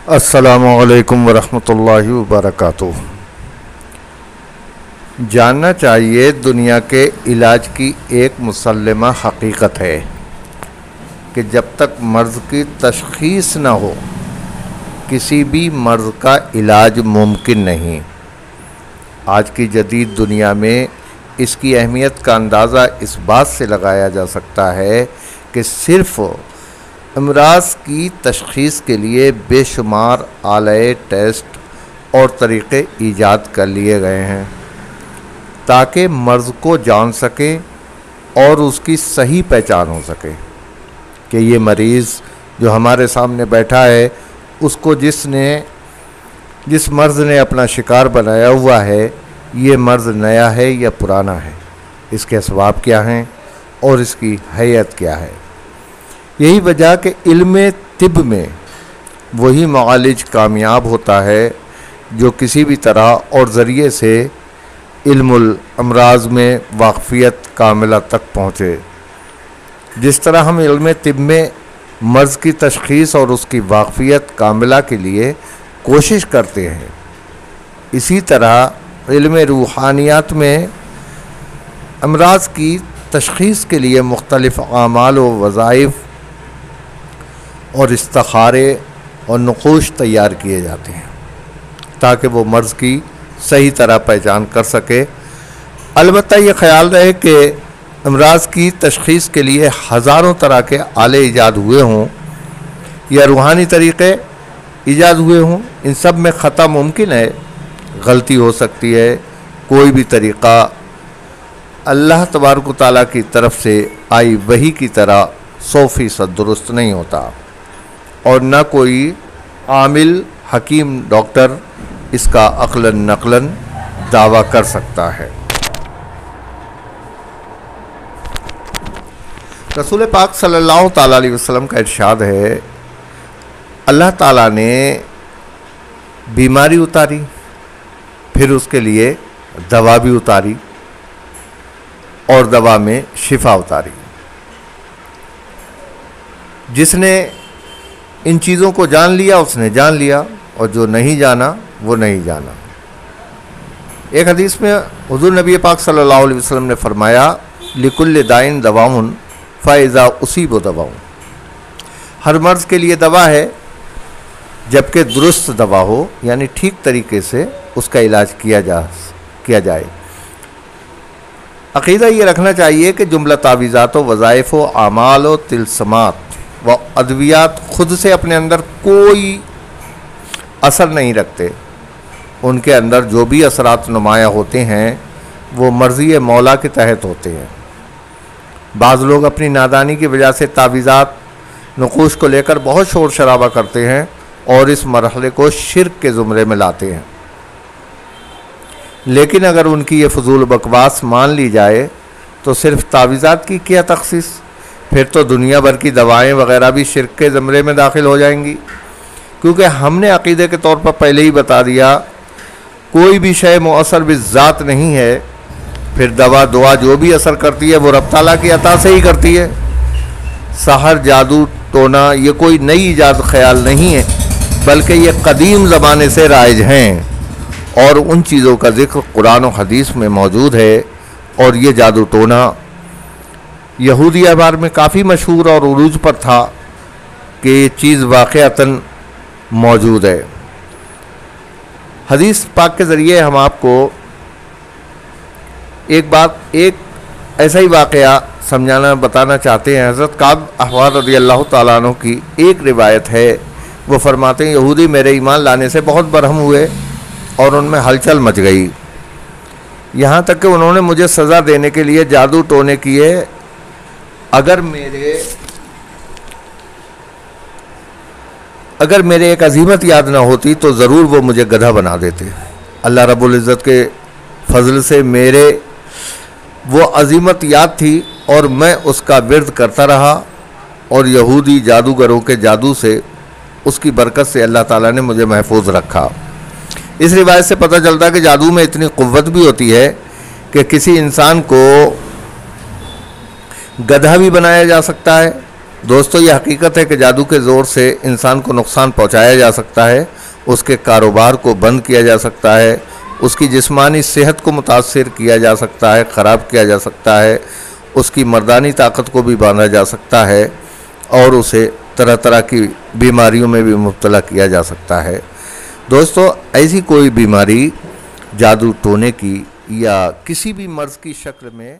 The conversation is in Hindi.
अस्सलामुअलैकुम वरहमतुल्लाहि वबरकातुह। जानना चाहिए दुनिया के इलाज की एक मुसल्लमा हकीकत है कि जब तक मर्ज़ की तशख़ीस न हो किसी भी मर्ज़ का इलाज मुमकिन नहीं। आज की जदीद दुनिया में इसकी अहमियत का अंदाज़ा इस बात से लगाया जा सकता है कि सिर्फ़ अमराज़ की तशख़ीस के लिए बेशुमार आले टेस्ट और तरीक़े ईजाद कर लिए गए हैं ताकि मर्ज़ को जान सकें और उसकी सही पहचान हो सके कि ये मरीज़ जो हमारे सामने बैठा है उसको जिस मर्ज़ ने अपना शिकार बनाया हुआ है, ये मर्ज़ नया है या पुराना है, इसके असबाब क्या हैं और इसकी हैयत क्या है। यही वजह कि इल्म तिब में वही मुआलिज कामयाब होता है जो किसी भी तरह और ज़रिए से इल्मुल अमराज़ में वाक़फ़ियत कामिला तक पहुँचे। जिस तरह हम इल्म तिब में मर्ज़ की तशख़ीस और उसकी वाक़फ़ियत कामिला के लिए कोशिश करते हैं, इसी तरह इल्म रूहानियात में अमराज़ की तशख़ीस के लिए मुख्तलिफ़ आमाल व वज़ाइफ़ और इस्तिखारे और नुक़ूश तैयार किए जाते हैं ताकि वो मर्ज़ की सही तरह पहचान कर सके। अलबत्ता ये ख्याल रहे कि अमराज़ की तशख़ीस के लिए हज़ारों तरह के आले ईजाद हुए हों या रूहानी तरीक़े ईजाद हुए हों, इन सब में ख़ता मुमकिन है, गलती हो सकती है। कोई भी तरीक़ा अल्लाह तबारक व तआला की तरफ से आई वही की तरह 100% दुरुस्त नहीं होता और न कोई आमिल हकीम डॉक्टर इसका अक़लन नक़लन दावा कर सकता है। रसूल पाक सल्लल्लाहु ताला अलैहि वसल्लम का इरशाद है, अल्लाह ताला ने बीमारी उतारी, फिर उसके लिए दवा भी उतारी और दवा में शिफा उतारी। जिसने इन चीज़ों को जान लिया उसने जान लिया और जो नहीं जाना वो नहीं जाना। एक हदीस में हुज़ूर नबी पाक सल्लल्लाहु अलैहि वसल्लम ने फरमाया, लिकुल्लि दाइन दवाउन फ़इज़ा उसीब दवाउन। हर मर्ज़ के लिए दवा है जबकि दुरुस्त दवा हो, यानी ठीक तरीके से उसका इलाज किया जाए। अक़ीदा ये रखना चाहिए कि जुमला तावीज़ात व वज़ाइफ़ व आमाल व तिलस्मात व अद्वियात ख़ुद से अपने अंदर कोई असर नहीं रखते। उनके अंदर जो भी असरात नुमाया होते हैं वो मर्ज़ी मौला के तहत होते हैं। बाज़ लोग अपनी नादानी की वजह से तावीज़ात नुक़ूश को लेकर बहुत शोर शराबा करते हैं और इस मरहले को शिर्क के ज़ुमरे में लाते हैं। लेकिन अगर उनकी ये फ़ुज़ूल बकवास मान ली जाए तो सिर्फ़ तावीज़ात की क्या तख़सीस, फिर तो दुनिया भर की दवाएं वग़ैरह भी शिर्क के ज़ुमरे में दाखिल हो जाएंगी। क्योंकि हमने अक़ीदे के तौर पर पहले ही बता दिया, कोई भी शय मुअस्सर बिज़ात नहीं है, फिर दुआ जो भी असर करती है वो रब ताला की अता से ही करती है। सहर, जादू, टोना ये कोई नई ईजाद ख्याल नहीं है, बल्कि ये कदीम ज़माने से राइज हैं और उन चीज़ों का ज़िक्र कुरान और हदीस में मौजूद है। और ये जादू टोना यहूदी अहबार में काफ़ी मशहूर और उरूज पर था कि ये चीज़ वाक़अतन मौजूद है। हदीस पाक के ज़रिए हम आपको एक ऐसा ही वाक़या बताना चाहते हैं। हज़रत काब अहबार रज़ियल्लाहु ताला अन्हु की एक रिवायत है, वो फरमाते हैं, यहूदी मेरे ईमान लाने से बहुत बरहम हुए और उनमें हलचल मच गई, यहाँ तक कि उन्होंने मुझे सज़ा देने के लिए जादू टोने किए। अगर मेरे एक अज़ीमत याद ना होती तो ज़रूर वो मुझे गधा बना देते। अल्लाह रब्बुल इज़्ज़त के फ़ज़ल से मेरे वो अज़ीमत याद थी और मैं उसका विर्द करता रहा और यहूदी जादूगरों के जादू से, उसकी बरकत से अल्लाह ताला ने मुझे महफूज रखा। इस रिवायत से पता चलता है कि जादू में इतनी क़ुव्वत भी होती है कि किसी इंसान को गधा भी बनाया जा सकता है दोस्तों, ये हकीकत है कि जादू के ज़ोर से इंसान को नुकसान पहुंचाया जा सकता है, उसके कारोबार को बंद किया जा सकता है, उसकी जिस्मानी सेहत को मुतासिर किया जा सकता है, ख़राब किया जा सकता है, उसकी मर्दानी ताकत को भी बांधा जा सकता है और उसे तरह तरह की बीमारियों में भी मुब्तला किया जा सकता है। दोस्तों, ऐसी कोई बीमारी जादू टोने की या किसी भी मर्ज़ की शक्ल में